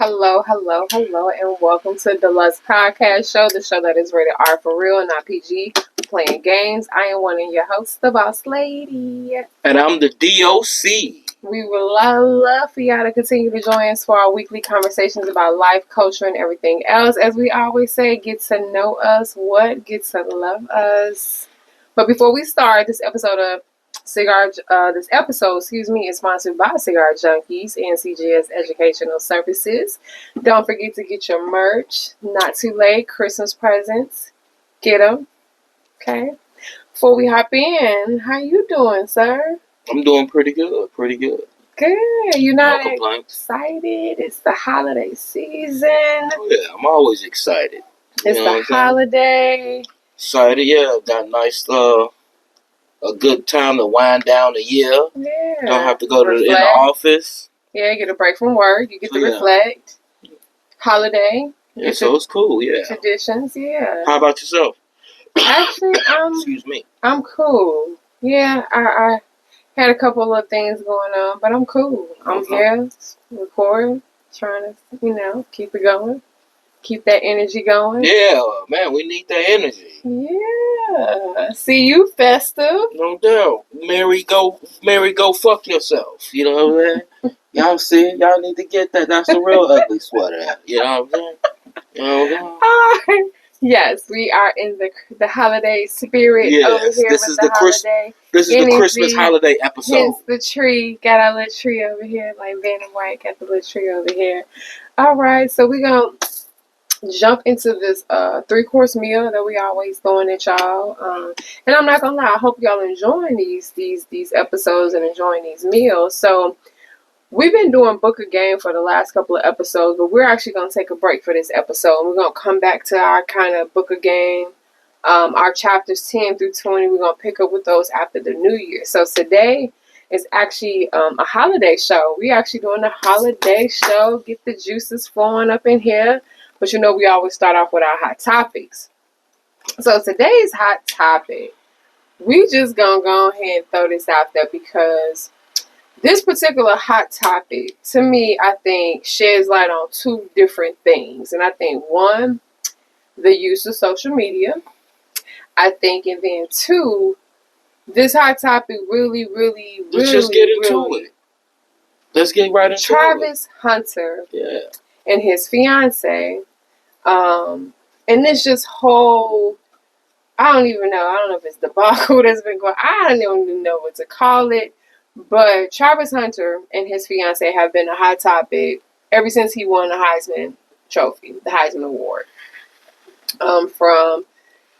hello, and welcome to the Lust Podcast Show, the show that is rated R for real, not PG, playing games. I am one of your hosts, the Boss Lady. And I'm the D.O.C. We would love for y'all to continue to join us for our weekly conversations about life, culture, and everything else. As we always say, get to know us, get to love us. But before we start, this episode, is sponsored by Cigar Junkies and CGS Educational Services. Don't forget to get your merch. Not too late. Christmas presents. Get them. Okay. Before we hop in, how you doing, sir? I'm doing pretty good. Good. You're not No complaints. excited? It's the holiday season. Oh, yeah, I'm always excited. It's the holiday. Excited, yeah. Got nice, a good time to wind down the year. Yeah. Don't have to go in the office. Yeah, get a break from work. You get to reflect. Holiday. Yeah, so it's cool, yeah. Traditions, yeah. How about yourself? Actually, Excuse me. I'm cool. Yeah, I had a couple of things going on, but I'm cool. I'm here, recording, trying to, keep it going. Keep that energy going. Yeah, man, we need that energy. Yeah. See you festive. No doubt. Merry, go fuck yourself. You know what I'm saying? Y'all see it? Y'all need to get that. That's a real ugly sweater. You know what I'm saying? You know what I'm saying? Yes, we are in the holiday spirit over here this with is the holiday. This is the Christmas holiday episode. Hence the tree. Got our little tree over here, like Vanna White got the little tree over here. All right, so we're going to jump into this 3-course meal that we always throwing at y'all. And I'm not going to lie, I hope y'all enjoying these episodes and enjoying these meals. So we've been doing Book a Game for the last couple of episodes, but we're actually going to take a break for this episode. We're going to come back to our kind of Book a Game, our chapters 10 through 20. We're going to pick up with those after the new year. So today is actually a holiday show. We're actually doing a holiday show. Get the juices flowing up in here. But we always start off with our hot topics. So today's hot topic, we just going to go ahead and throw this out there because this particular hot topic, to me, I think sheds light on two different things. And I think, one, the use of social media. I think, and then two, this hot topic really Let's just get into it. Let's get right into it. Travis Hunter and his fiance, and this just whole, I don't know if it's debacle that's been going, I don't even know what to call it. But Travis Hunter and his fiance have been a hot topic ever since he won the Heisman Trophy, the Heisman Award. From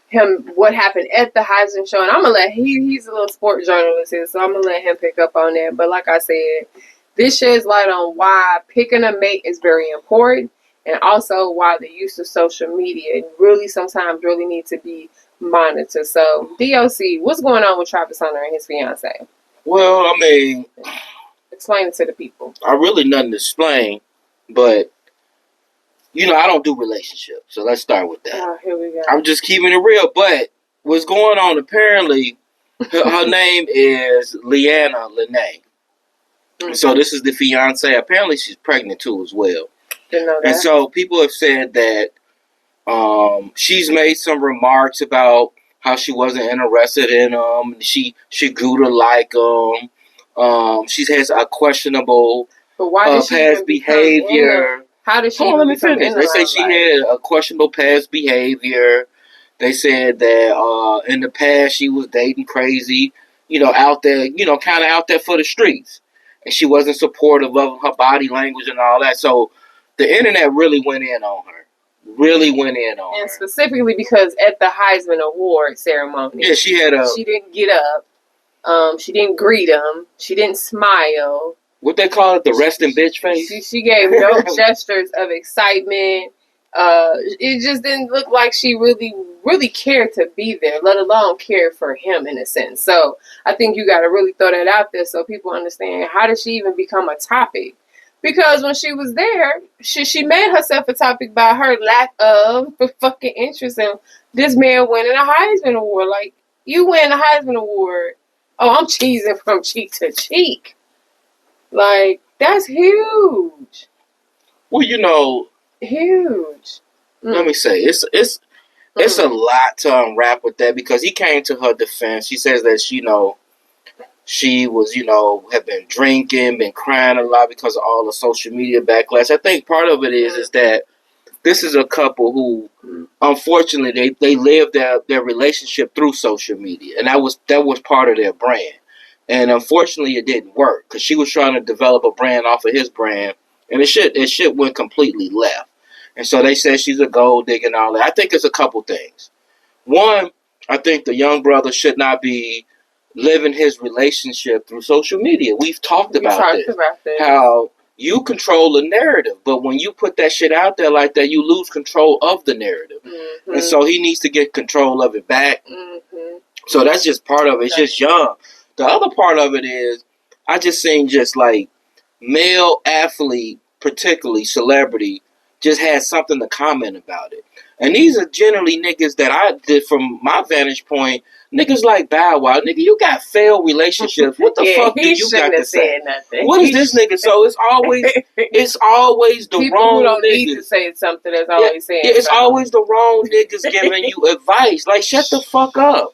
him, what happened at the Heisman show, and I'm gonna let he's a little sport journalist here, so I'm gonna let him pick up on that. But like I said, this sheds light on why picking a mate is very important, and also why the use of social media really sometimes need to be monitored. So, D.O.C, what's going on with Travis Hunter and his fiance? Well, I mean, explain it to the people. I really nothing to explain, but I don't do relationships, so let's start with that. Oh, here we go. I'm just keeping it real, but what's going on? Apparently, her name is Leanna Lene. Mm-hmm. So this is the fiance. Apparently, she's pregnant too as well. Didn't know that. And so people have said that she's made some remarks about how she wasn't interested in him. She grew to like him. She has a questionable past behavior. How did she? Let me finish. They say she had a questionable past behavior. They said that in the past she was dating crazy, out there, kind of out there for the streets, and she wasn't supportive of her body language and all that. So the internet really went in on her. And specifically because at the Heisman Award ceremony, she didn't get up, she didn't greet him, she didn't smile. What they call it, the resting bitch face? She gave no gestures of excitement. It just didn't look like she really cared to be there, let alone care for him in a sense. So I think you got to really throw that out there so people understand, how did she even become a topic? Because when she was there, she made herself a topic by her lack of fucking interest in this man winning a Heisman Award. Like, you win a Heisman Award. Oh, I'm cheesing from cheek to cheek. Like, that's huge. Well, you know, Huge. let me say it's a lot to unwrap with that because he came to her defense. She says that she was, have been drinking, been crying a lot because of all the social media backlash. I think part of it is that this is a couple who, unfortunately, they lived their relationship through social media, and that was part of their brand. And unfortunately, it didn't work because she was trying to develop a brand off of his brand, and it shit went completely left. And so they said she's a gold digger and all that. I think it's a couple things. One, I think the young brother should not be living his relationship through social media. We've talked about this. How you control the narrative, but when you put that shit out there like that, you lose control of the narrative. Mm-hmm. And so he needs to get control of it back. Mm-hmm. So that's just part of it. It's just young. The other part of it is, I just seen just like male athlete, particularly celebrity, just had something to comment about it. And these are generally niggas that I did from my vantage point. Niggas like Bow Wow. Nigga, you got failed relationships. What the fuck do you got to say? What is this nigga? So it's always the people wrong who don't niggas. Need to say something that's always saying. Yeah, it's always the wrong niggas giving you advice. Like, shut the fuck up.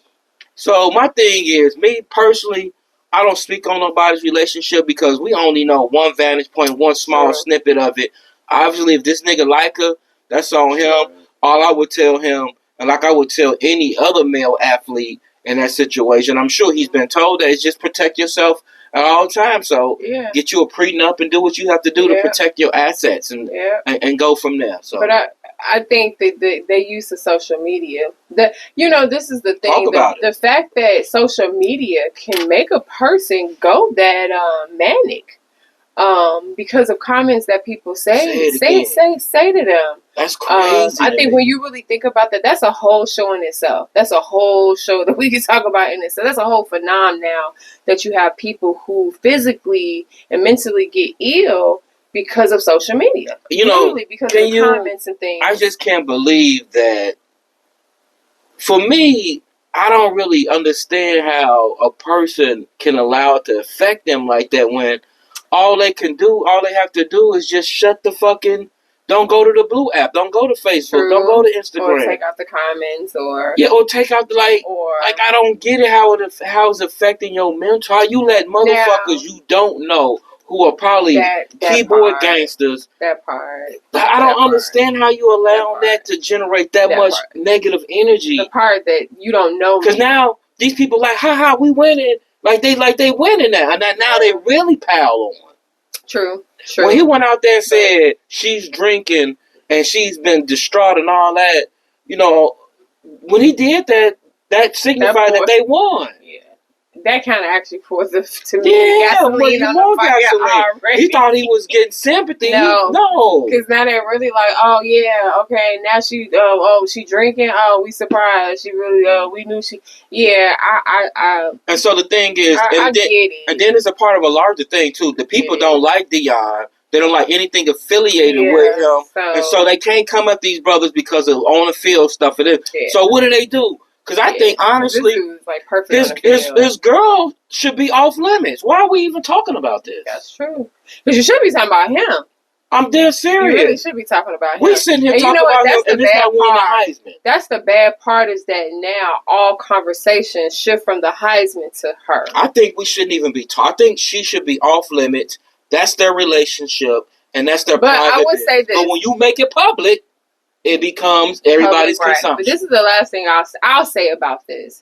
So my thing is, me personally, I don't speak on nobody's relationship because we only know one vantage point, one small snippet of it. Obviously, if this nigga like her, that's on him. All I would tell him, and like I would tell any other male athlete in that situation, I'm sure he's been told that, is just protect yourself at all times. So get you a prenup and do what you have to do to protect your assets and go from there. So, but I think that they use the social media. This is the thing. The fact that social media can make a person go that manic. Because of comments that people say to them. That's crazy. I think when you really think about that, that's a whole show in itself. That's a whole show that we can talk about in itself. That's a whole phenomenon now that you have people who physically and mentally get ill because of social media. Because of comments and things. I just can't believe that. For me, I don't really understand how a person can allow it to affect them like that when all they have to do is just shut the fucking. Don't go to the blue app. Don't go to Facebook. Don't go to Instagram. Or take out the comments, or take out I don't get it how it's affecting your mental. How you let motherfuckers you don't know who are probably keyboard gangsters. That part. I don't understand how you allow that to generate that much negative energy. The part that you don't know. Because now these people like, ha, we winning. Like they winning now. And now they really pile on. True. When he went out there and said she's drinking and she's been distraught and all that, when he did that signified that they won. Yeah. That kind of actually caused it to me. Gasoline on the fire already. He thought he was getting sympathy. No. Because now they're really like, oh, yeah, okay, now she drinking. Oh, we surprised. She really, we knew she, I And so the thing is, I get it. And then it's a part of a larger thing, too. The people don't like Dion. They don't like anything affiliated with him. And so they can't come at these brothers because of on the field stuff. Yeah. So what do? Because I think, honestly, his girl should be off limits. Why are we even talking about this? That's true. Because you should be talking about him. I'm dead serious. You really should be talking about him. We sitting here talking about him, and this guy won the Heisman. That's the bad part, is that now all conversations shift from the Heisman to her. I think we shouldn't even be talking. I think she should be off limits. That's their relationship, and that's their private. But I would say this. But when you make it public, it becomes everybody's consumption. But this is the last thing I'll say about this.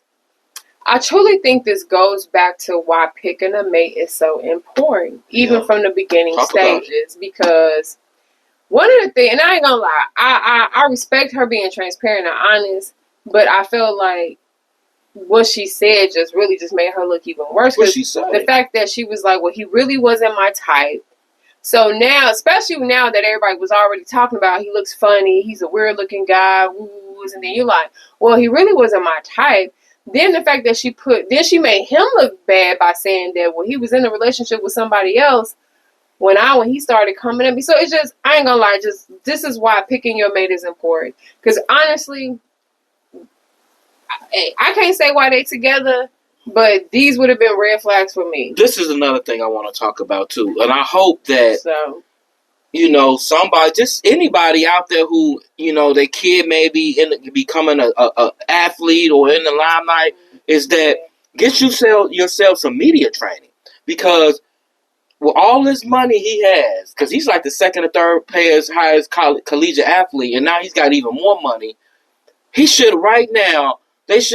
I truly think this goes back to why picking a mate is so important, even from the beginning stages. Because one of the things, and I ain't gonna lie, I respect her being transparent and honest, but I feel like what she said just made her look even worse. What she said? The fact that she was like, well, he really wasn't my type. So now, especially now that everybody was already talking about, he looks funny, he's a weird looking guy, woo-woos, and then you're like, well, he really wasn't my type. Then the fact that she made him look bad by saying that, well, he was in a relationship with somebody else when he started coming at me. So it's just, I ain't gonna lie, this is why picking your mate is important. Because honestly, I can't say why they together, but these would have been red flags for me. This is another thing I want to talk about too, and I hope that somebody, just anybody out there who, their kid may be becoming a athlete or in the limelight, is that get yourself some media training. Because with all this money he has, because he's like the second or third highest collegiate athlete, and now he's got even more money, they should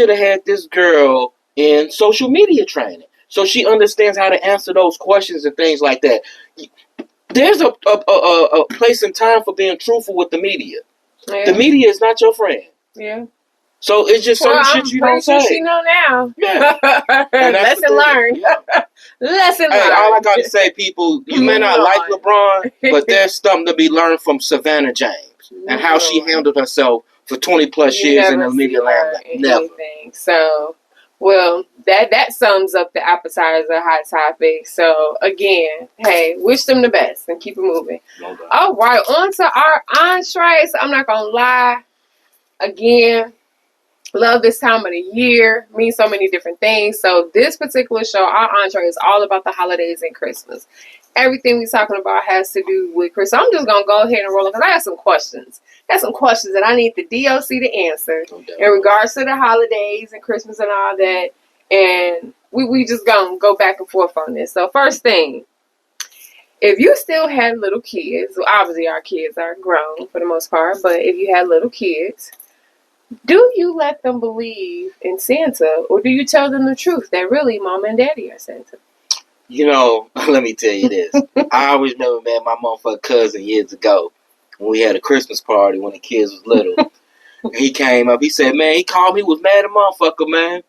have had this girl in social media training. So she understands how to answer those questions and things like that. There's a place and time for being truthful with the media. Yeah. The media is not your friend. Yeah. So it's just certain shit you don't say. She know now. Yeah. Lesson learned. Yeah. Lesson learned. Hey, all I gotta say, people, you may not like LeBron, but there's something to be learned from Savannah James and how she handled herself for 20 plus years in the media limelight. Never. Anything. So, well, that sums up the appetizer hot topic. So again, hey, wish them the best and keep it moving. No doubt. All right, on to our entrees. I'm not gonna lie. Again, love this time of the year. Means so many different things. So this particular show, our entree, is all about the holidays and Christmas. Everything we're talking about has to do with Christmas. So I'm just gonna go ahead and roll it because I got some questions. That I need the D.O.C. to answer in regards to the holidays and Christmas and all that. And we just gonna go back and forth on this. So first thing, if you still had little kids, well, obviously our kids are grown for the most part, but if you had little kids, do you let them believe in Santa, or do you tell them the truth that really mom and daddy are Santa? Let me tell you this. I always remember, man, my motherfucking cousin years ago when we had a Christmas party when the kids was little. He came up, he said, man, he called me, was mad at motherfucker, man.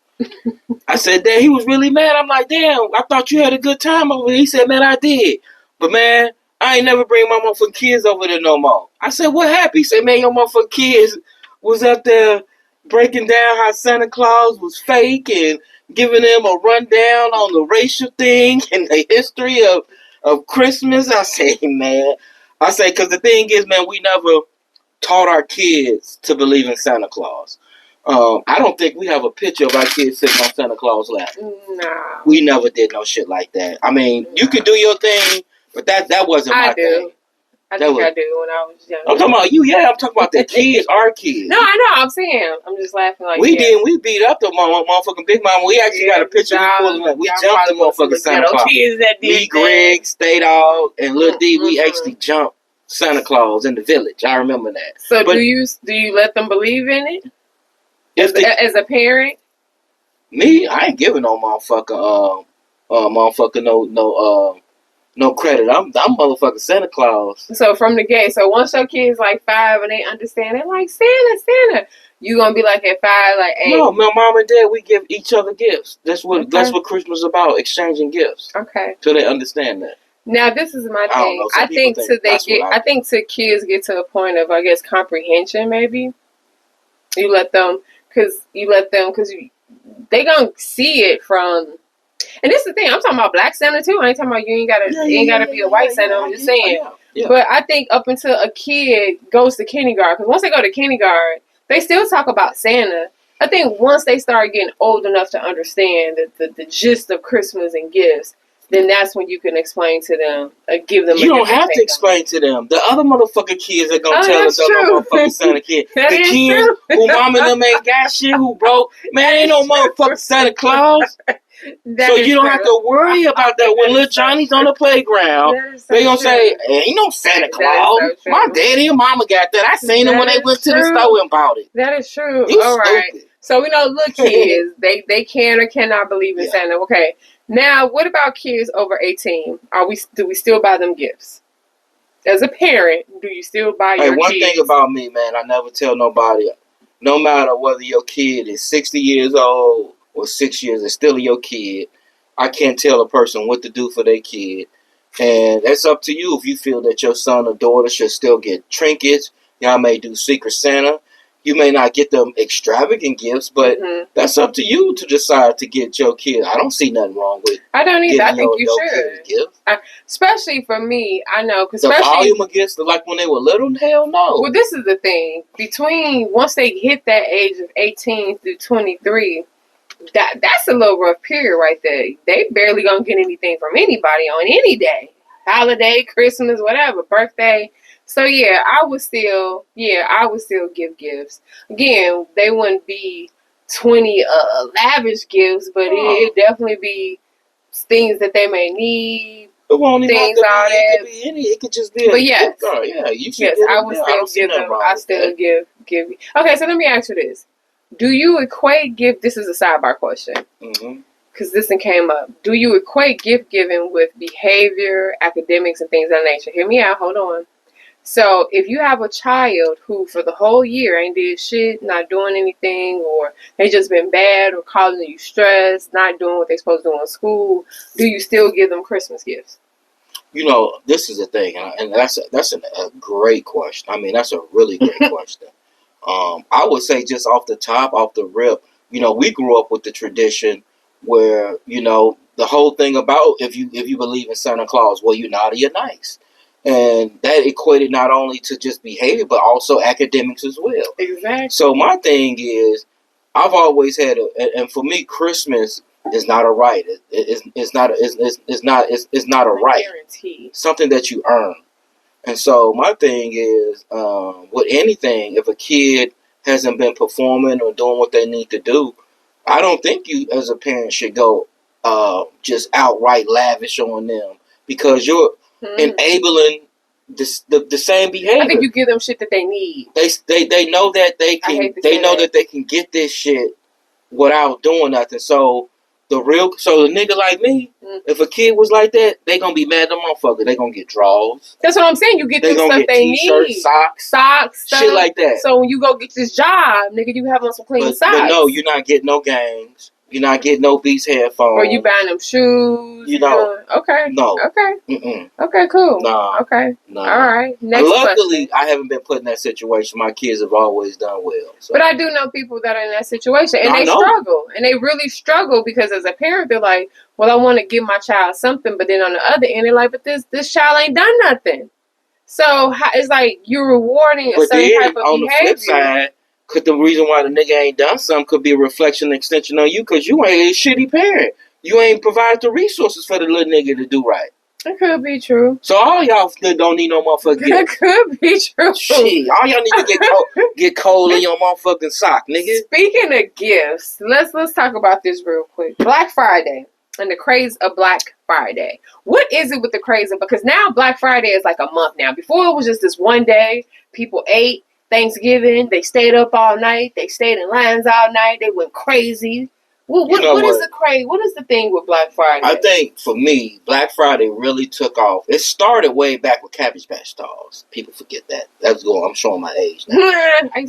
I said, Dad, he was really mad. I'm like, damn, I thought you had a good time over there. He said, man, I did. But, man, I ain't never bring my motherfucking kids over there no more. I said, what happened? He said, man, your motherfucking kids was up there breaking down how Santa Claus was fake and giving them a rundown on the racial thing and the history of Christmas. I say, man. I say, because the thing is, man, we never taught our kids to believe in Santa Claus. I don't think we have a picture of our kids sitting on Santa Claus' lap. Nah. We never did no shit like that. I mean, you can do your thing, but that wasn't my thing. I do when I was young. I'm talking about you, yeah. I'm talking about the kids, our kids. No, I know. I'm saying. I'm just laughing like we beat up the motherfucking Big Mama. We actually got a picture. We jumped the motherfucking Santa Claus. Me, Greg, Stay Dog, and Lil D. We actually jumped Santa Claus in the village. I remember that. So do you let them believe in it? As a parent? Me, I ain't giving no motherfucker no credit. I'm motherfucking Santa Claus. So from the gate. So once your kid's like 5 and they understand, they're like, Santa. You gonna be like at 5, like, hey. No, my mom and dad, we give each other gifts. That's what Christmas is about, exchanging gifts. Okay. So they understand that. Now this is my thing. I think till kids get to a point of, I guess, comprehension. Maybe you let them, because they gonna see it from. And this is the thing. I'm talking about black Santa too. I ain't talking about you ain't gotta be a white Santa. I'm just saying. Yeah. But I think up until a kid goes to kindergarten, because once they go to kindergarten, they still talk about Santa. I think once they start getting old enough to understand the gist of Christmas and gifts, then that's when you can explain to them, give them. You don't have to explain to them. The other motherfucking kids are gonna tell us about motherfucking Santa kid. The kids who mom and them ain't got shit, who broke, man, ain't no motherfucking Santa Claus. So you don't have to worry about that. When little Johnny's on the playground, they gonna say, ain't no Santa Claus. My daddy and mama got that. I seen them when they went to the store and bought it. That is true. All right. So we know little kids, they can or cannot believe in Santa. Okay. Now, what about kids over 18? Do we still buy them gifts? As a parent, do you still buy your kids? One thing about me, man, I never tell nobody, no matter whether your kid is 60 years old or 6 years, it's still your kid. I can't tell a person what to do for their kid. And that's up to you if you feel that your son or daughter should still get trinkets. Y'all may do Secret Santa. You may not get them extravagant gifts, but that's up to you to decide to get your kid. I don't see nothing wrong with. I don't either. I think you should. Especially for me, I know. Cause the volume of gifts, like when they were little, hell no. Well, this is the thing. Once they hit that age of 18 through 23, that's a little rough period right there. They barely gonna get anything from anybody on any day. holiday, Christmas, whatever, birthday. So yeah, I would still give gifts. Again, they wouldn't be 20 lavish gifts, but it'd definitely be things that they may need. It won't even have Things to all be. that. It could be any. It could just be. But yes, yeah, you should. yes, I would still give them. I still give. Okay, so let me ask you this: do you equate gift? This is a sidebar question. Because this one came up. Do you equate gift giving with behavior, academics, and things of that nature? Hear me out. Hold on. So if you have a child who for the whole year ain't did shit, not doing anything, or they just been bad or causing you stress, not doing what they supposed to do in school, do you still give them Christmas gifts? You know, this is the thing, and that's a great question. I mean, that's a really great question. I would say just off the rip, you know, we grew up with the tradition where, you know, the whole thing about if you believe in Santa Claus, well, you're naughty or nice. And that equated not only to just behavior, but also academics as well. Exactly. So my thing is, I've always had, and for me, Christmas is not a right. It's not a right. Guarantee. Something that you earn. And so my thing is, with anything, if a kid hasn't been performing or doing what they need to do, I don't think you as a parent should go just outright lavish on them because you're enabling the same behavior. I think you give them shit that they need. They know that they can get this shit without doing nothing. So the nigga like me, if a kid was like that, they gonna be mad at the motherfucker. They gonna get draws. That's what I'm saying. You get them stuff they need. Socks, stuff. Shit like that. So when you go get this job, nigga, you have on some clean socks. But no, you're not getting no games. You're not getting no Beats headphones. Or you buying them shoes. You know. Okay. No. Okay. Mm-mm. Okay, cool. Nah. Okay. Nah. All right. Next luckily, question. I haven't been put in that situation. My kids have always done well. So. But I do know people that are in that situation. And they struggle. And they really struggle because as a parent, they're like, well, I want to give my child something. But then on the other end, they're like, but this child ain't done nothing. So it's like you're rewarding a certain type of behavior. On the flip side, could the reason why the nigga ain't done something could be a reflection, extension on you, because you ain't a shitty parent. You ain't provide the resources for the little nigga to do right. That could be true. So all y'all don't need no motherfucking gift. That could be true. Shit, all y'all need to get coal in your motherfucking sock, nigga. Speaking of gifts, let's talk about this real quick. Black Friday and the craze of Black Friday. What is it with the craze of? Because now Black Friday is like a month now. Before it was just this one day. People ate. Thanksgiving, they stayed up all night. They stayed in lines all night. They went crazy. What is the craze? What is the thing with Black Friday? I think for me, Black Friday really took off. It started way back with Cabbage Patch dolls. People forget that. That's going. I'm showing my age now.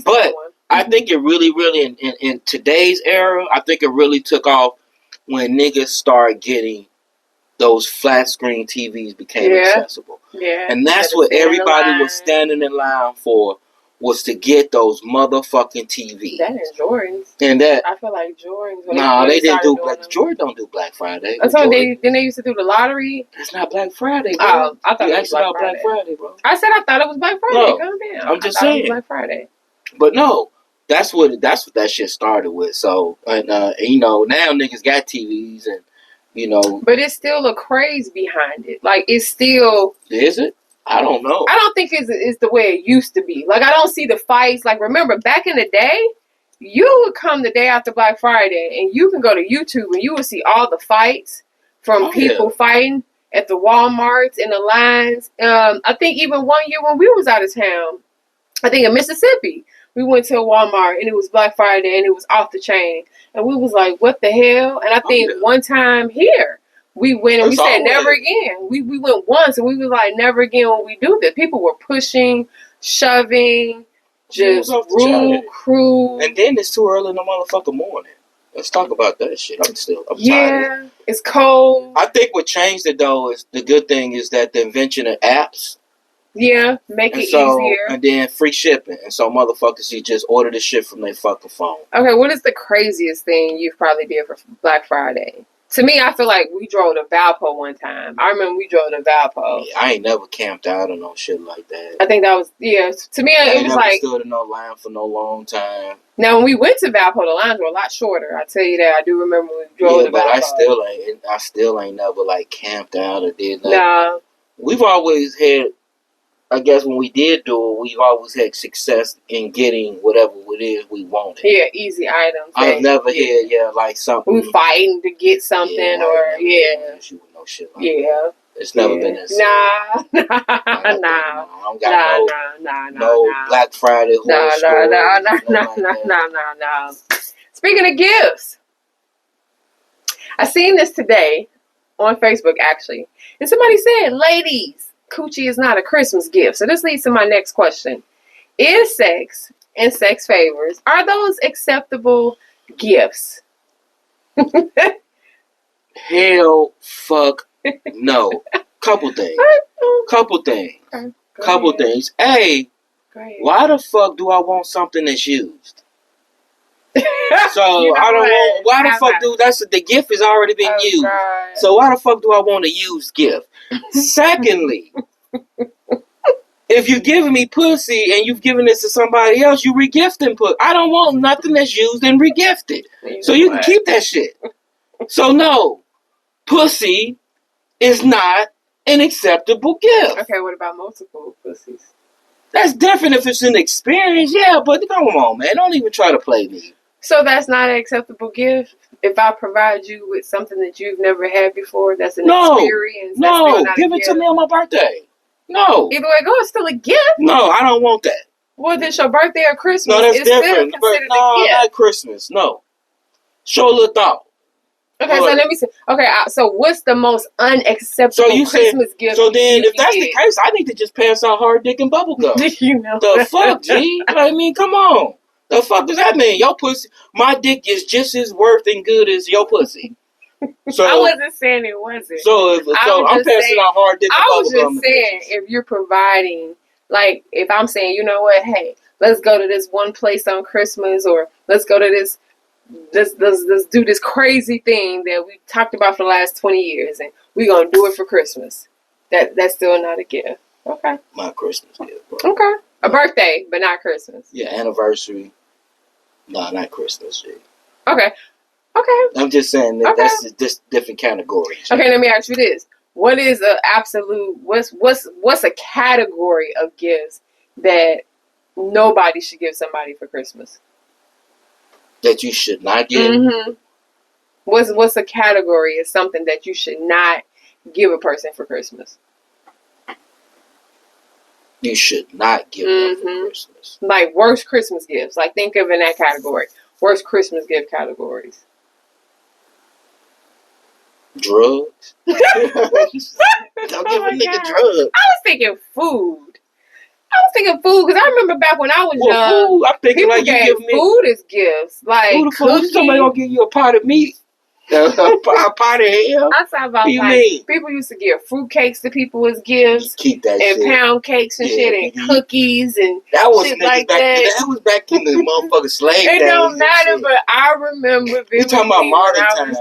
But I think it really, in today's era, I think it really took off when niggas started getting those flat screen TVs became accessible. Yeah. And that's what everybody was standing in line for, was to get those motherfucking TVs. That and Jordans. And that I feel like Jordans. Nah, they didn't do Jordan don't do Black Friday. Then they used to do the lottery. That's not Black Friday, bro. Oh, I thought it was Black Friday, bro. I said I thought it was Black Friday. No, calm down. I'm just saying. It was Black Friday. But no, that's what that shit started with. So and you know, now niggas got TVs and you know. But it's still a craze behind it. Like it's still. Is it? I don't know. I don't think it's the way it used to be. Like I don't see the fights. Like remember back in the day, you would come the day after Black Friday and you can go to YouTube and you would see all the fights from people fighting at the Walmarts in the lines. I think even one year when we was out of town, I think in Mississippi, we went to a Walmart and it was Black Friday and it was off the chain. And we was like, what the hell? And I think one time here, we went and we said never again. We went once and we was like never again when we do this. People were pushing, shoving, just rude, cruel. And then it's too early in the motherfucking morning. Let's talk about that shit. I'm tired. It's cold. I think what changed it though is the good thing is that the invention of apps. Yeah, make it easier. And then free shipping. And so motherfuckers, you just order the shit from their fucking phone. Okay, what is the craziest thing you've probably did for Black Friday? To me, I feel like we drove to Valpo one time. I remember we drove to Valpo. Yeah, I ain't never camped out or no shit like that. I think that was, to me, it was like... I stood in no line for no long time. Now, when we went to Valpo, the lines were a lot shorter. I tell you that. I do remember when we drove to Valpo. But I still ain't never, like, camped out or did nothing. Nah. we've always had, I guess when we did do it, we've always had success in getting whatever it is we wanted. Yeah, easy items. I've never had, like something. We fighting to get something No shit like that. It's never been that Nah. I don't got no Black Friday horror stories. No. Speaking of gifts, I seen this today on Facebook actually, and somebody said, "Ladies, coochie is not a Christmas gift." So this leads to my next question: is sex and sex favors, are those acceptable gifts? Hell, fuck, no. Couple things. Couple things. Hey, why the fuck do I want something that's used? So I don't want. Why the fuck do the gift has already been used? God. So why the fuck do I want a used gift? Secondly, if you're giving me pussy and you've given this to somebody else, you regifting pussy. I don't want nothing that's used and regifted. So you can keep that shit. So no, pussy is not an acceptable gift. Okay, what about multiple pussies? That's different if it's an experience, yeah, but come on, man. Don't even try to play me. So that's not an acceptable gift? If I provide you with something that you've never had before, that's an experience? No, give it to me on my birthday. No. Either way it goes, it's still a gift. No, I don't want that. Well, it's your birthday or Christmas. No, that's different. No, not Christmas. No. Show a little thought. Okay, so let me see. Okay, so what's the most unacceptable Christmas gift? So then, if that's the case, I need to just pass out hard dick and bubble gum. You know the fuck, G? I mean, come on. The fuck does that mean? Your pussy, my dick is just as worth and good as your pussy. So I wasn't saying it wasn't. So I'm passing out hard dick and bubble gum. I was just saying, if you're providing, like, if I'm saying, you know what, hey, let's go to this one place on Christmas, or let's go to this. Let's do this crazy thing that we talked about for the last 20 years, and we're gonna do it for Christmas. That's still not a gift. Okay. My Christmas gift, bro. Okay. A birthday, but not Christmas. Yeah, anniversary. No, not Christmas, G. Okay. I'm just saying that that's just different categories. Okay, let me ask you this: what is an absolute? What's a category of gifts that nobody should give somebody for Christmas? That you should not give. Mm-hmm. What's a category of something that you should not give a person for Christmas? You should not give them for Christmas. Like worst Christmas gifts. Like think of in that category. Worst Christmas gift categories. Drugs. Don't give a nigga drugs. I was thinking food. Because I remember back when I was young. Food, I'm thinking like you give me food as gifts. Like who the fuck? Somebody gonna give you a pot of meat? A pot of hell? I'm talking about people used to give fruitcakes to people as gifts. Keep that and shit. Pound cakes and shit and cookies and that was shit like that. That was back in the motherfucking slave days. It don't matter, but I remember. We talking about modern time.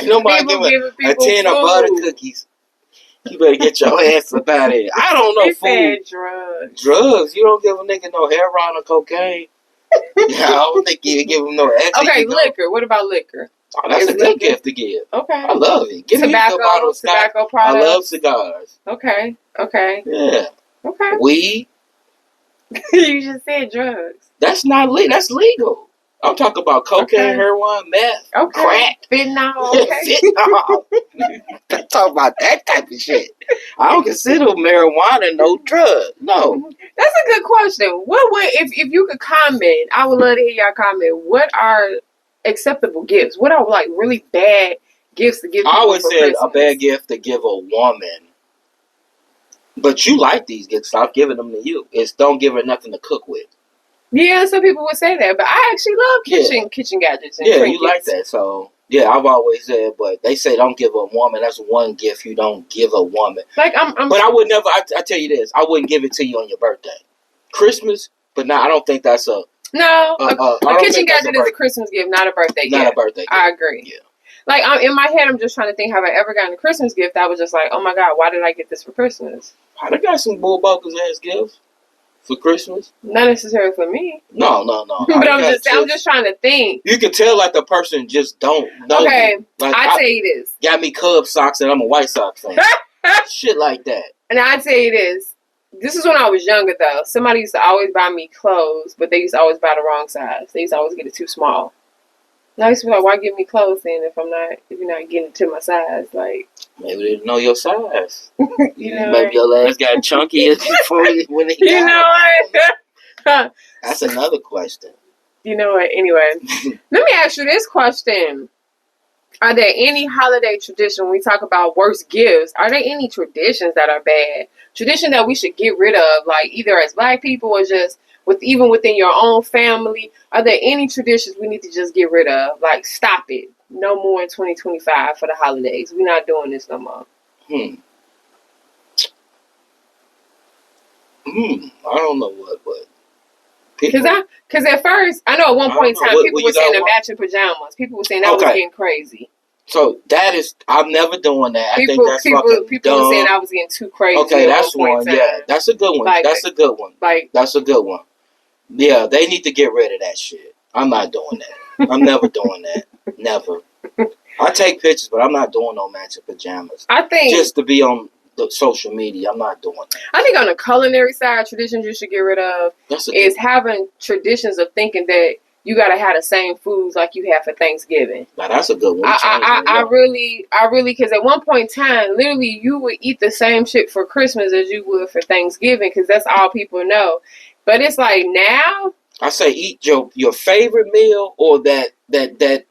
Nobody giving a tin of butter cookies. You better get your ass up out of here. I don't know food. Drugs. You don't give a nigga no heroin or cocaine. Yeah, I don't think you give him no ecstasy. Okay, liquor. What about liquor? Oh, that's a good gift to give. Okay. I love it. Give tobacco, me a bottle of tobacco products. I love cigars. Okay. Yeah. Okay. Weed. You just said drugs. That's not legal. That's legal. I'm talking about cocaine, heroin, meth, crack. Fentanyl. Okay. Fentanyl. I'm talking about that type of shit. I don't consider marijuana no drug. No. That's a good question. What would, if you could comment, I would love to hear y'all comment. What are acceptable gifts? What are like really bad gifts to give people? I would say a bad gift to give a woman. But you like these gifts. Stop giving them to you. It's don't give her nothing to cook with. Yeah, some people would say that, but I actually love kitchen gadgets and trinkets. You like that. So, yeah, I've always said, but they say don't give a woman. That's one gift you don't give a woman. Like but I would never. I tell you this, I wouldn't give it to you on your birthday, Christmas. But I don't think that's a kitchen gadget is a Christmas gift, not a birthday gift. Not a birthday gift. I agree. Yeah. Like in my head, I'm just trying to think, have I ever gotten a Christmas gift that was just like, oh my God, why did I get this for Christmas? I got some bull bogus ass gifts. For Christmas? Not necessarily for me. No. But I'm just trying to think. You can tell like the person just don't know. Okay, Like, I tell you this. Got me Cubs socks and I'm a White Sox fan. Shit like that. And I tell you this. This is when I was younger, though. Somebody used to always buy me clothes, but they used to always buy the wrong size. They used to always get it too small. And I used to be like, why give me clothes then if you're not getting it to my size? Like, maybe they didn't know your size. You know, maybe your ass got chunky before when they got you know what? That's another question. You know what? Anyway, let me ask you this question. Are there any holiday traditions, when we talk about worst gifts, are there any traditions that are bad? Tradition that we should get rid of, like either as Black people or just even within your own family? Are there any traditions we need to just get rid of? Like, stop it. No more in 2025 for the holidays. We're not doing this no more. I don't know what. Because at first, I know at one point in time, people were saying the matching pajamas. People were saying that was getting crazy. So that is, I'm never doing that. I think that's fucking dumb. People were saying I was getting too crazy. Okay, that's one. Yeah, that's a good one. That's a good one. That's a good one. Yeah, they need to get rid of that shit. I'm not doing that. I'm never doing that. Never. I take pictures, but I'm not doing no matching pajamas. I think just to be on the social media, I'm not doing that. I think on the culinary side, traditions you should get rid of is having traditions of thinking that you gotta have the same foods like you have for Thanksgiving. Now that's a good one. I really, because at one point in time, literally, you would eat the same shit for Christmas as you would for Thanksgiving because that's all people know. But it's like now, I say eat your favorite meal or that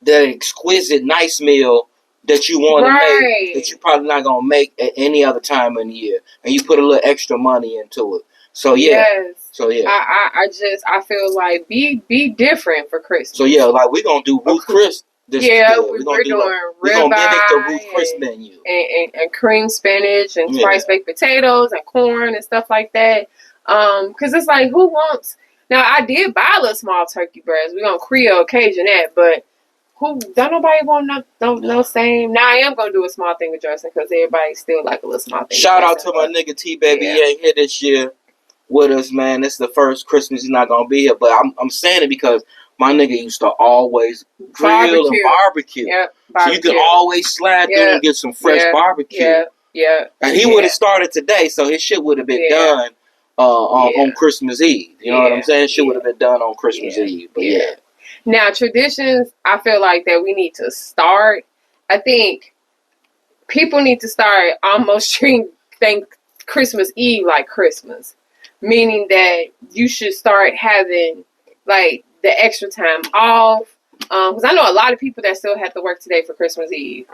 exquisite nice meal that you want to make that you're probably not gonna make at any other time in the year, and you put a little extra money into it. So yeah. Yes. So yeah. I feel like be different for Christmas. So yeah, like we're gonna do Ruth Chris this year. We're gonna mimic the Ruth Chris menu. And cream spinach and spiced baked potatoes and corn and stuff like that. Cause it's like, who wants? Now I did buy a little small turkey breast. We're gonna Creole occasion that, but don't nobody want no same. Now I am gonna do a small thing with dressing because everybody still like a little small thing. Shout out to my nigga T Baby. He ain't here this year with us, man. This is the first Christmas he's not gonna be here, but I'm saying it because my nigga used to always grill and barbecue. Yep, so you can always slide through and get some fresh barbecue. Yeah. And he would have started today, so his shit would have been done on Christmas Eve. You know what I'm saying? Shit would have been done on Christmas Eve. But yeah. Now, traditions, I feel like that we need to start. I think people need to start almost treating Christmas Eve like Christmas. Meaning that you should start having, like, the extra time off. Because I know a lot of people that still have to work today for Christmas Eve.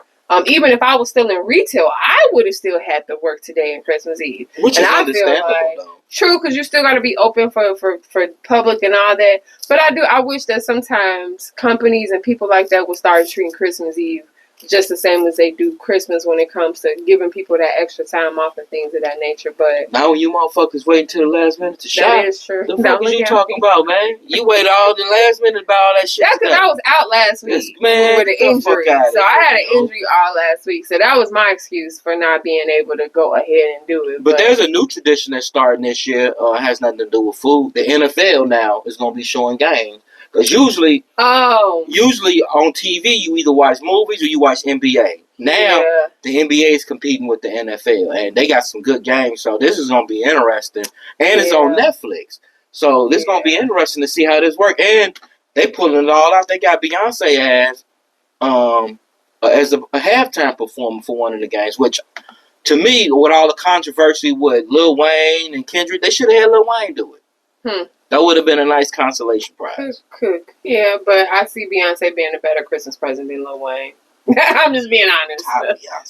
Even if I was still in retail, I would have still had to work today on Christmas Eve. Which is understandable, though. True, because you still got to be open for public and all that. But I wish that sometimes companies and people like that would start treating Christmas Eve just the same as they do Christmas when it comes to giving people that extra time off and things of that nature. But now when you motherfuckers waiting till the last minute to shop. That is true. The fuck is you talking about, man? You waited all the last minute about all that shit. That's because I was out last week with an injury. So I had an injury all last week. So that was my excuse for not being able to go ahead and do it. But there's a new tradition that's starting this year. Has nothing to do with food. The NFL now is going to be showing games. Because usually on TV, you either watch movies or you watch NBA. Now, the NBA is competing with the NFL, and they got some good games, so this is going to be interesting. And it's on Netflix. So this is going to be interesting to see how this works. And they pulling it all out. They got Beyonce as a halftime performer for one of the games, which, to me, with all the controversy with Lil Wayne and Kendrick, they should have had Lil Wayne do it. That would have been a nice consolation prize. Yeah, but I see Beyonce being a better Christmas present than Lil Wayne. I'm just being honest.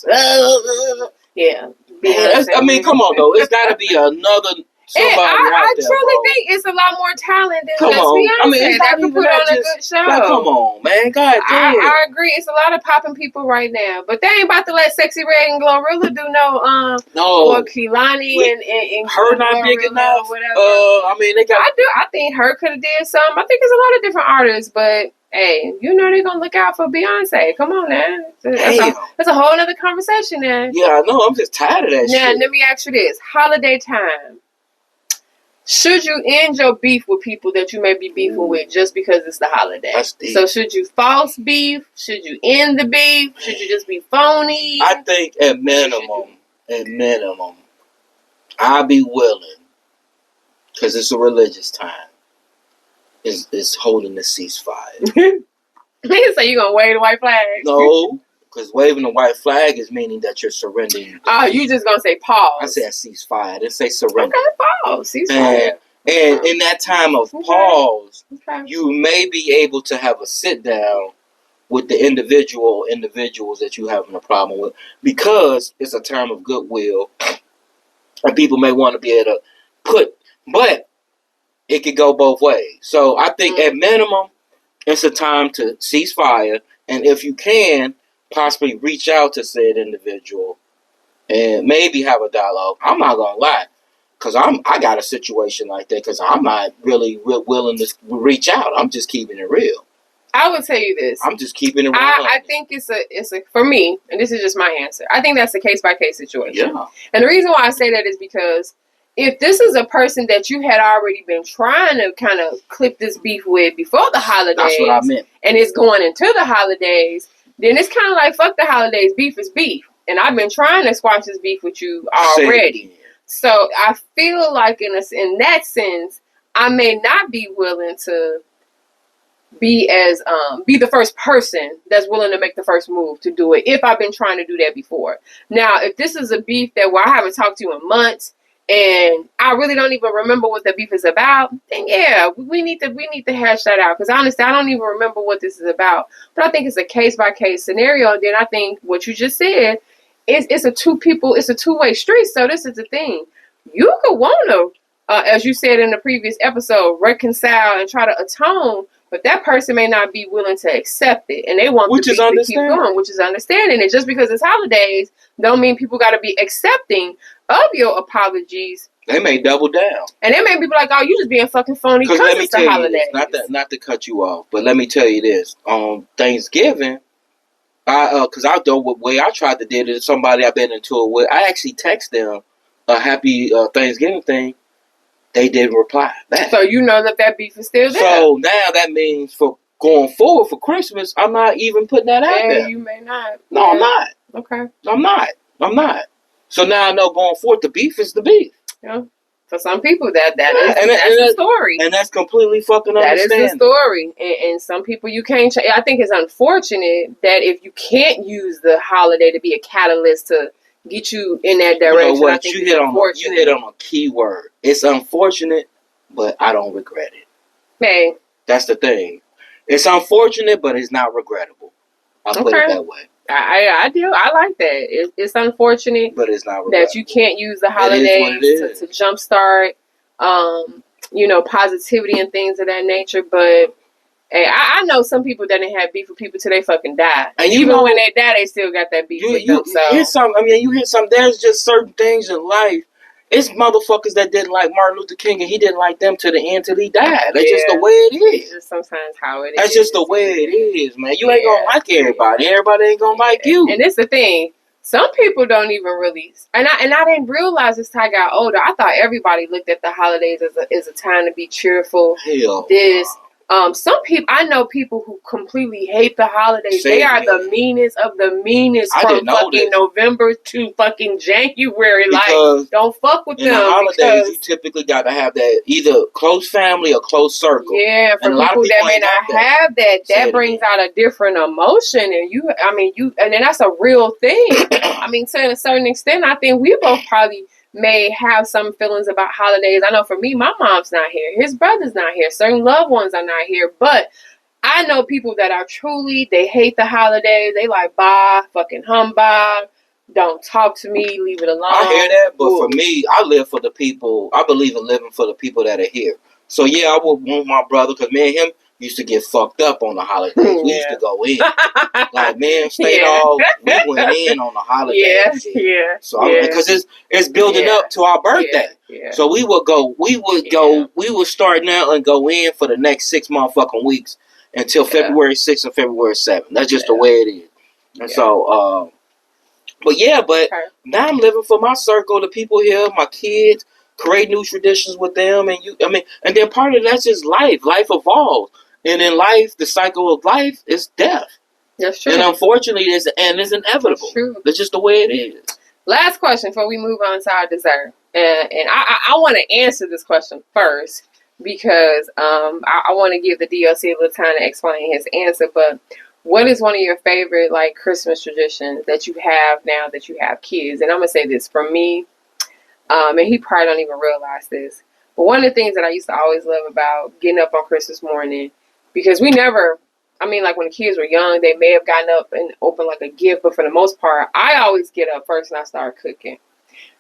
Beyonce. Yeah. Beyonce. I mean, come on, though. It's got to be another somebody I truly think it's a lot more talent than just Beyonce. I mean, that could put on a good show. Like, come on, man. God damn. I agree. It's a lot of popping people right now. But they ain't about to let Sexy Red and Glorilla do or Kehlani and her not big enough. Whatever. I mean, they got. I think her could have did something. I think there's a lot of different artists, but hey, you know they're gonna look out for Beyonce. Come on now. That's a whole other conversation now. Yeah, I know. I'm just tired of that shit. Now, let me ask you this. Holiday time. Should you end your beef with people that you may be beefing with just because it's the holiday? That's deep. So should you false beef? Should you end the beef? Should you just be phony? I think at minimum, at minimum, I'll be willing, because it's a religious time, is holding the ceasefire. So you gonna wave the white flag? No, because waving the white flag is meaning that you're surrendering. Oh, you just gonna say pause. I said ceasefire. I didn't say surrender. Okay, pause. Ceasefire. And in that time of pause, you may be able to have a sit down with the individuals that you're having a problem with, because it's a term of goodwill, and people may want to be able to but it could go both ways. So I think at minimum, it's a time to cease fire, and if you can, possibly reach out to said individual and maybe have a dialogue. I'm not gonna lie, because I got a situation like that, because I'm not really willing to reach out. I'm just keeping it real. I would tell you this. I'm just keeping it real. I think it's a for me, and this is just my answer. I think that's a case by case situation. Yeah. And the reason why I say that is because if this is a person that you had already been trying to kind of clip this beef with before the holidays, that's what I meant, and it's going into the holidays, then it's kind of like, fuck the holidays. Beef is beef, and I've been trying to squash this beef with you already. So I feel like in that sense, I may not be willing to be the first person that's willing to make the first move to do it if I've been trying to do that before. Now, if this is a beef that where I haven't talked to you in months and I really don't even remember what the beef is about, then yeah, we need to hash that out, because honestly, I don't even remember what this is about. But I think it's a case by case scenario. And then I think what you just said is it's a two-way street. So this is the thing. You could want to, as you said in the previous episode, reconcile and try to atone. But that person may not be willing to accept it, and they want the beef to keep going, which is understanding. And just because it's holidays, don't mean people got to be accepting of your apologies. They may double down, and they may be like, "Oh, you just being fucking phony because it's the holidays." Not to cut you off, but let me tell you this: on Thanksgiving, because I know what way I tried to do it. Somebody I've been into it with, I actually text them a happy Thanksgiving thing. They didn't reply back. So you know that beef is still there. So now that means for going forward for Christmas, I'm not even putting that out there. You may not. No, yeah. I'm not. Okay. I'm not. So now I know going forward, the beef is the beef. Yeah. For some people, that's the story. And that's completely fucking understandable. That is the story. And some people you can't change. I think it's unfortunate that if you can't use the holiday to be a catalyst to get you in that direction. You know what? You hit on a key word. It's unfortunate, but I don't regret it. Hey. That's the thing. It's unfortunate, but it's not regrettable. I'll put it that way. I do. I like that. It's unfortunate, but it's not regrettable. That you can't use the holidays to jumpstart, positivity and things of that nature. But hey, I know some people that didn't have beef with people till they fucking die. And even when they die, they still got that beef with them. So you hear some. There's just certain things in life. It's motherfuckers that didn't like Martin Luther King, and he didn't like them to the end till he died. That's just the way it is. It's just sometimes how it is. That's just the way it is, man. You ain't gonna like everybody. Everybody ain't gonna like you. And it's the thing. Some people don't even really, and I didn't realize this till I got older. I thought everybody looked at the holidays as a time to be cheerful. Hell, some people, I know people who completely hate the holidays. They are the meanest of the meanest from fucking November to fucking January. Because like, don't fuck with them. In the holidays, you typically got to have that either close family or close circle. Yeah, for people that may not have that brings out a different emotion. And and then that's a real thing. I mean, to a certain extent, I think we both probably may have some feelings about holidays. I know for me, my mom's not here. His brother's not here. Certain loved ones are not here. But I know people that are they hate the holidays. They like, bye, fucking humbug. Don't talk to me. Leave it alone. I hear that. But for me, I live for the people. I believe in living for the people that are here. So yeah, I would want my brother, because me and him used to get fucked up on the holidays. We used to go in. Like, man, stayed off. We went in on the holidays. Yeah. So because it's building up to our birthday. Yeah. So we would start now and go in for the next 6 motherfucking weeks until February 6th and February 7th. That's just the way it is. And so but now I'm living for my circle, the people here, my kids, create new traditions with them, and then part of that's just life. Life evolves. And in life, the cycle of life is death. That's true. And unfortunately, it's inevitable. That's true. That's just the way it is. Last question before we move on to our dessert. And I want to answer this question first because I want to give the D.O.C. a little time to explain his answer. But what is one of your favorite like Christmas traditions that you have now that you have kids? And I'm gonna say this for me, and he probably don't even realize this. But one of the things that I used to always love about getting up on Christmas morning, because we never, I mean, like when the kids were young, they may have gotten up and opened like a gift, but for the most part, I always get up first and I start cooking.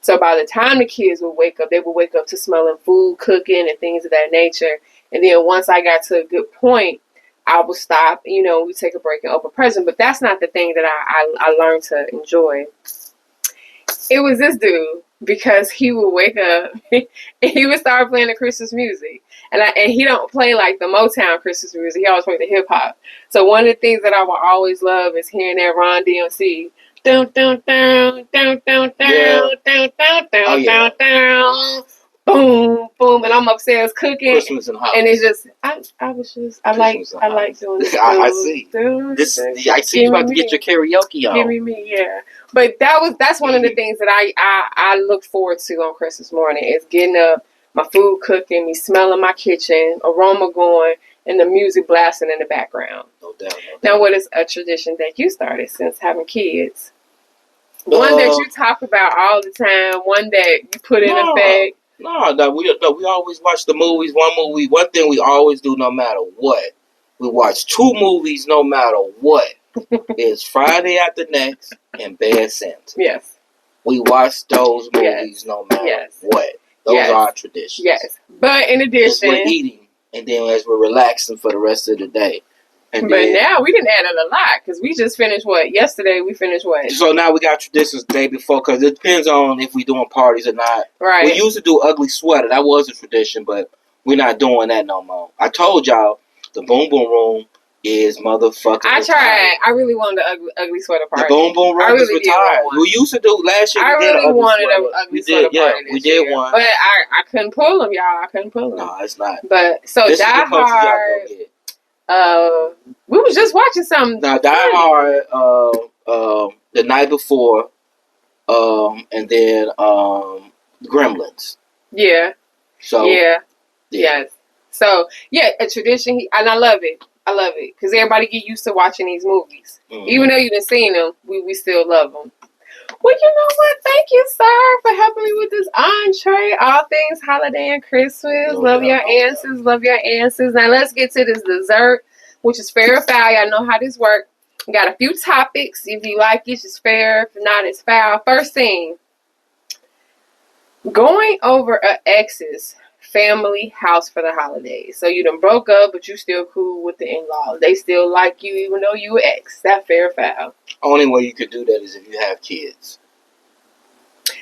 So by the time the kids would wake up, they would wake up to smelling food, cooking, and things of that nature. And then once I got to a good point, I would stop, we take a break and open present. But that's not the thing that I learned to enjoy. It was this dude, because he would wake up and he would start playing the Christmas music. And he don't play like the Motown Christmas music. He always play the hip hop. So one of the things that I will always love is hearing that Ron D.O.C. Dun, dun, dun, dun, dun, dun, dun, dun, dun, dun, dun, boom, boom, and I'm upstairs cooking. Christmas and holidays. And it's just, I like doing this. I see. I see you about to get your karaoke on. Give me, yeah. But that's one of the things that I look forward to on Christmas morning is getting up, my food cooking, me smelling my kitchen, aroma going, and the music blasting in the background. No doubt. Now, what is a tradition that you started since having kids? One that you talk about all the time, one that you put in effect. No, we always watch the movies. One thing we always do no matter what. We watch 2 movies no matter what. It's Friday After Next and Bad Santa. Yes. We watch those movies no matter what. Those are our traditions. Yes. But in addition, we're eating, and then as we're relaxing for the rest of the day. But now we didn't add a lot because we just finished what? Yesterday we finished what? So now we got traditions the day before because it depends on if we doing parties or not. Right. We used to do ugly sweater. That was a tradition, but we're not doing that no more. I told y'all the Boom Boom Room is motherfucking I retired. tried. I really wanted an ugly sweater party. The Boom Boom Room is retired. We used to do last year. I really wanted an ugly sweater party. We did one. But I couldn't pull them, y'all. I couldn't pull them. No, it's not. But so this Die Hard. We was just watching something. Now Die Hard. The night before. And then Gremlins. Yeah. So yes. So a tradition, and I love it. I love it because everybody get used to watching these movies, even though you done seen them. We still love them. Well, you know what? Thank you, sir, for helping me with this entree. All things holiday and Christmas. Love your answers. Love your answers. Now let's get to this dessert, which is fair or foul. Y'all know how this works. We got a few topics. If you like it, it's fair. If not, it's foul. First thing, going over an ex's family house for the holidays. So you done broke up, but you still cool with the in-laws. They still like you even though you ex. That fair or foul? Only way you could do that is if you have kids.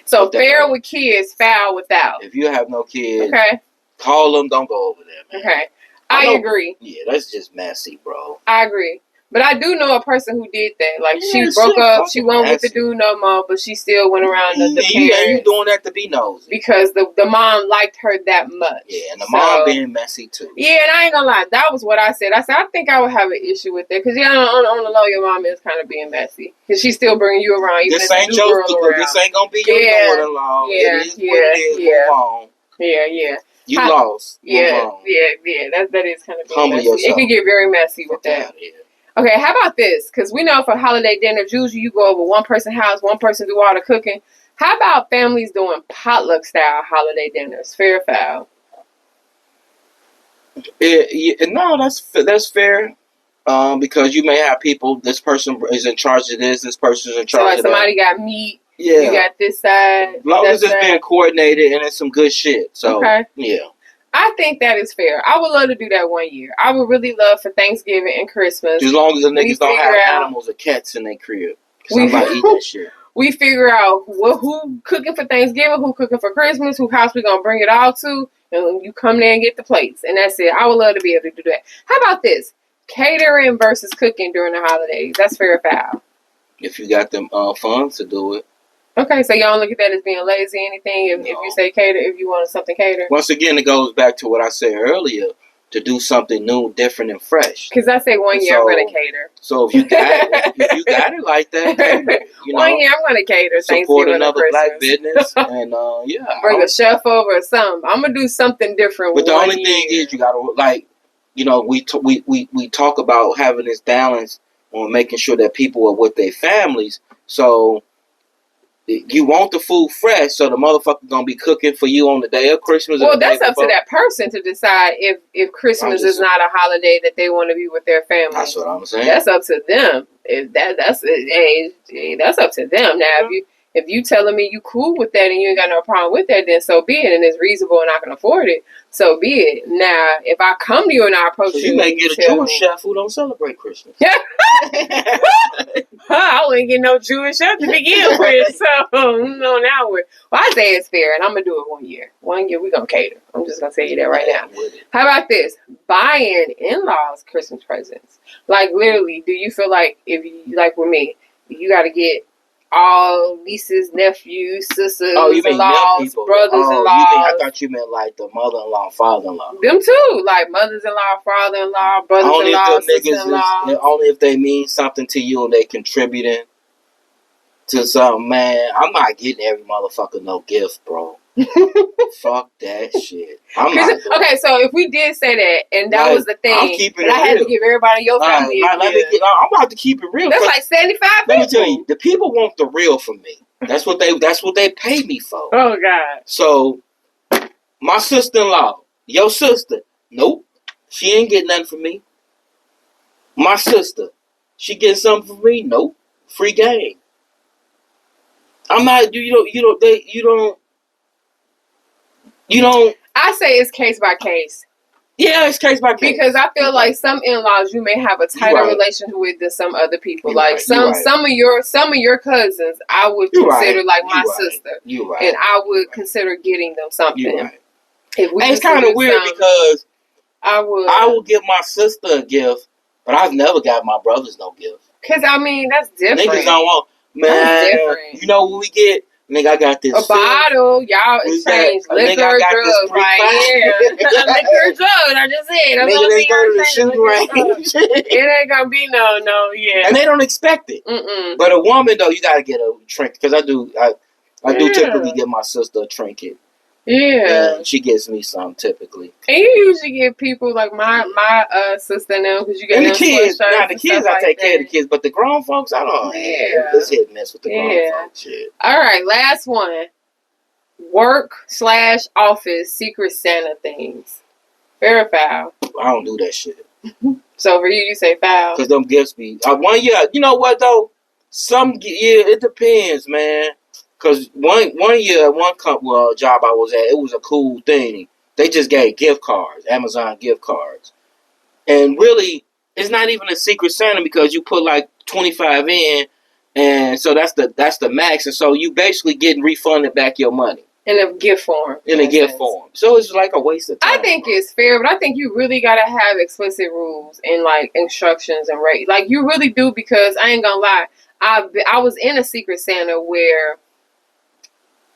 So fair with kids, foul without. If you have no kids, okay, call them. Don't go over there, man. Okay, I agree. Yeah, that's just messy, bro. I agree. But I do know a person who did that. Like, she broke up, she won't with the dude no more, but she still went around the parents. You doing that to be nosy. Because the mom liked her that much. Yeah, and the mom being messy, too. Yeah, and I ain't gonna lie. That was what I said. I said, I think I would have an issue with that. Because, on the low, your mom is kind of being messy. Because she's still bringing you around. Even this ain't your This ain't gonna be your daughter-in-law. Yeah, it is what it is. Move on. Yeah. You lost. Yeah. That is kind of humble messy. yourself. It can get very messy with that. Okay, how about this? Because we know for holiday dinners, usually you go over one person's house, one person do all the cooking. How about families doing potluck style holiday dinners? Fair or foul? No, that's fair. Because you may have people. This person is in charge of this. This person is in charge of that. So somebody got meat. Yeah, you got this side. As long as it's being coordinated and it's some good shit. So yeah. I think that is fair. I would love to do that one year. I would really love for Thanksgiving and Christmas. As long as the niggas don't have animals or cats in their crib. Because I'm not eating that shit. We figure out who cooking for Thanksgiving, who cooking for Christmas, who house we going to bring it all to, and you come there and get the plates. And that's it. I would love to be able to do that. How about this? Catering versus cooking during the holidays. That's fair or foul? If you got them funds to do it. Okay, so y'all don't look at that as being lazy or anything if you say cater, if you want something catered? Once again, it goes back to what I said earlier. to do something new, different, and fresh. Because I say 1 year I'm going to cater. So if you got it like that, then, 1 year I'm going to cater. Support another black business, and bring a chef over or something. I'm gonna do something different. But the only thing is, you gotta we talk about having this balance on making sure that people are with their families. So you want the food fresh, so the motherfucker gonna be cooking for you on the day of Christmas. Well, that's up to that person to decide if Christmas is not a holiday that they want to be with their family. That's what I'm saying. That's up to them. That's up to them. Now, if you telling me you cool with that and you ain't got no problem with that, then so be it, and it's reasonable and I can afford it, so be it. Now, if I come to you and I approach you, you may get a Jewish chef who don't celebrate Christmas. I wouldn't get no Jewish chef to begin with, so no, now well, I say it's fair, and I'm gonna do it 1 year. 1 year we gonna cater. I'm just gonna tell you that right now. How about this? Buying in-laws Christmas presents. Like literally, do you feel like if you like with me, you got to get all nieces, nephews, sisters-in-laws, brothers-in-laws? I thought you meant like the mother-in-law, father-in-law. Them too, like mothers-in-law, father-in-law, brothers-in-law, sisters-in-law. Only if they mean something to you and they contributing to something, man. I'm not getting every motherfucker no gift, bro. Fuck that shit. I'm not okay, so if we did say that, and that was the thing, I'm keeping it real. I had to give everybody in your family I'm about to keep it real. That's like 75 people. Let me tell you, the people want the real from me. That's what they pay me for. Oh God. So my sister-in-law, your sister, nope, she ain't getting nothing from me. My sister, she getting something from me? Nope, free game. I'm not. You don't. I say it's case by case. Yeah, it's case by case. Because I feel like some in-laws you may have a tighter relationship with than some other people. Some of your cousins I would consider like my sister. You're right. And I would consider getting them something. You're right. It's kind of weird because I will give my sister a gift, but I've never got my brothers no gift. Because I mean that's different. Niggas don't want You know what we get? Nigga, I got this. A bottle, y'all exchange liquor, drugs, right? Yeah, liquor, drugs. I just said. Nigga, they go to the shooting range. It ain't gonna be no, yeah. And they don't expect it. Mm-mm. But a woman though, you gotta get a trinket because I do typically get my sister a trinket. Yeah, and she gets me some typically. And you usually give people like my sister now because you get the kids. Now the kids, I take care of the kids, but the grown folks, I don't. Yeah, let's hit mess with the grown folks. Shit. All right, last one. Work/office Secret Santa things. Very foul. I don't do that shit. So for you say foul because them gifts be 1 year. You know what though? It depends, man. Because one year, job I was at, it was a cool thing. They just gave gift cards, Amazon gift cards. And really, it's not even a Secret Santa because you put like 25 in, and so that's the max. And so you basically getting refunded back your money. In a gift form. So it's like a waste of time. I think it's fair, but I think you really got to have explicit rules and like instructions and rate. Like you really do because I ain't gonna lie. I was in a Secret Santa where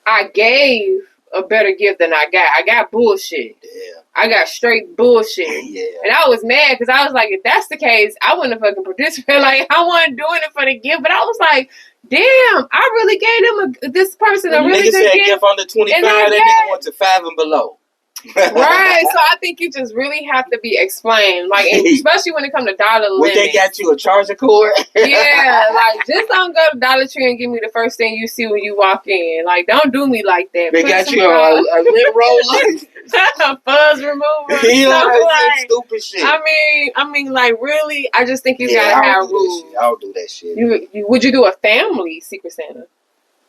I gave a better gift than I got. I got bullshit. Yeah. I got straight bullshit. Yeah. And I was mad because I was like, if that's the case, I wouldn't have fucking participated. Like, I wasn't doing it for the gift. But I was like, damn, I really gave them this person a really good gift under 25, that nigga went to 5 and below. Right, so I think you just really have to be explained, like especially when it comes to dollar limits. They got you a charger cord? Yeah, like just don't go to Dollar Tree and give me the first thing you see when you walk in. Like, don't do me like that. They got you a lint roller, fuzz remover. Stupid shit. I mean, like really, I just think you gotta have rules. I don't do that shit. Would you do a family Secret Santa?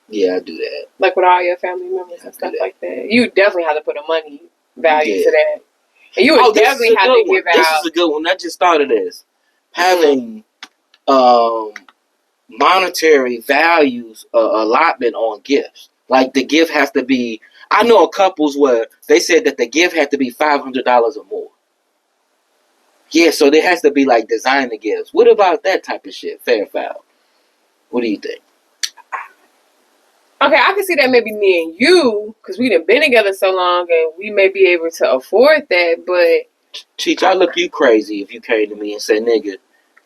Yeah, I do that. Like with all your family members and stuff like that. You definitely have to put a money value to that. And you would definitely have to give out. This is a good one. I just thought of this. Having monetary values allotment on gifts. Like the gift has to be. I know a couples where they said that the gift had to be $500 or more. Yeah, so there has to be like designer gifts. What about that type of shit? Fair foul. What do you think? Okay, I can see that maybe me and you, because we done been together so long and we may be able to afford that, but Cheech, I look you crazy if you came to me and said, nigga,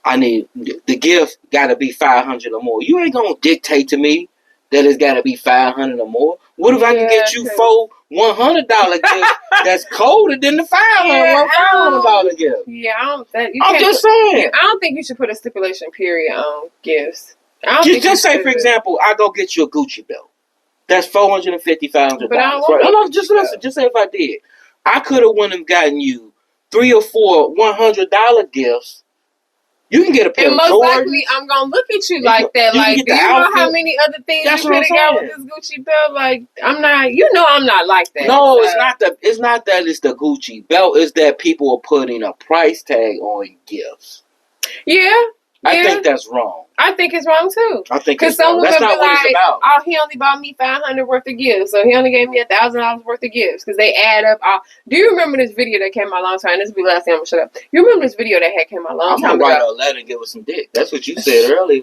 I need the gift got to be 500 or more. You ain't gonna dictate to me that it's got to be 500 or more. What if I can get you four $100 gifts that's colder than the $500 gift? Yeah, I don't. I'm just saying. I don't think you should put a stipulation period on gifts. Just say, for example, I go get you a Gucci belt. That's $450, $500. But I don't want no, just listen. Just say if I did, I could have went and gotten you 3 or 4 $100 gifts. You can get a pair of Jordans. And most likely, I'm gonna look at you like that. Like, do you know how many other things you could have got with this Gucci belt? Like, I'm not. You know, I'm not like that. No, it's not that. It's not that. It's the Gucci belt. It's that people are putting a price tag on gifts. Yeah. I think that's wrong. I think it's wrong too. I think it's wrong. That's not what it's about. Oh, he only bought me $500 worth of gifts, so he only gave me $1,000 worth of gifts because they add up. Do you remember this video that came out a long time? This will be the last thing I'm gonna shut up. You remember this video that had came out a long time ago? I'm gonna write a letter and give her some dick. That's what you said earlier.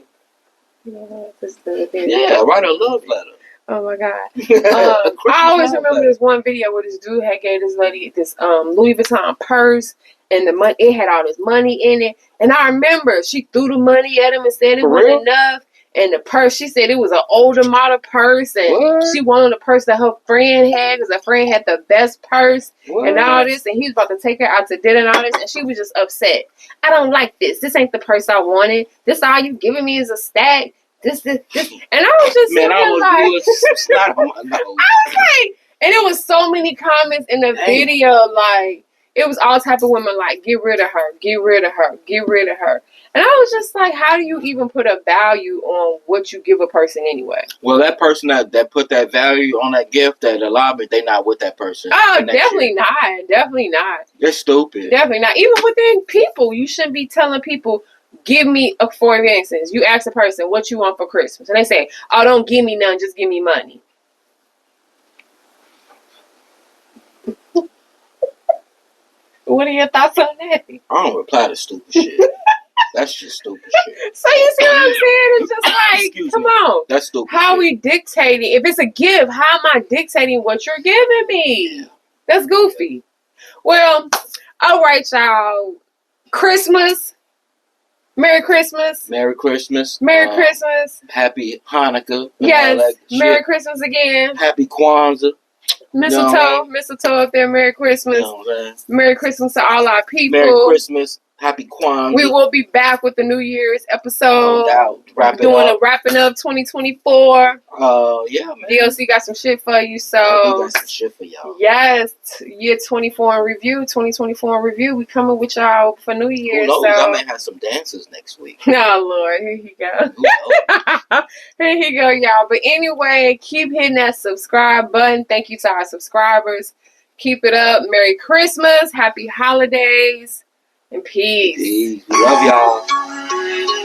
Yeah, write a love letter. Oh my God. I always remember this one video where this dude had gave this lady this Louis Vuitton purse, and the money, it had all this money in it. And I remember she threw the money at him and said it wasn't enough. And the purse, she said it was an older model purse, and she wanted a purse that her friend had because her friend had the best purse and all this. And he was about to take her out to dinner and all this, and she was just upset. I don't like this. This ain't the purse I wanted. This all you giving me is a stack. This. And I was just man, I was snot on my nose. I was like, and it was so many comments in the video, like, it was all type of women like, get rid of her, get rid of her, get rid of her. And I was just like, how do you even put a value on what you give a person anyway? Well, that person that put that value on that gift, that allotment, they not with that person. Oh, definitely not. Definitely not. They're stupid. Definitely not. Even within people, you shouldn't be telling people, give me, for instance, you ask a person, what you want for Christmas? And they say, oh, don't give me none, just give me money. What are your thoughts on that? I don't reply to stupid shit. That's just stupid shit. So you see what I'm saying? It's just like, come on. That's stupid. How are we dictating? If it's a gift, how am I dictating what you're giving me? Yeah. That's goofy. Well, all right, y'all. Christmas. Merry Christmas. Merry Christmas. Merry Christmas. Happy Hanukkah. Yes. Merry Christmas again. Happy Kwanzaa. Mistletoe. Mistletoe up there. Merry Christmas. Merry Christmas to all our people. Merry Christmas. Happy Kwanzaa. We will be back with the New Year's episode. No doubt. Wrapping up 2024. Yeah, man. D.O.C. got some shit for you, so. Yeah, we got some shit for y'all. Yes. Year 24 in review. 2024 in review. We coming with y'all for New Year's. Who knows? I may have some dances next week. Oh, Lord. Here you go. Here you go, y'all. But anyway, keep hitting that subscribe button. Thank you to our subscribers. Keep it up. Merry Christmas. Happy holidays. And peace. Peace. We love y'all.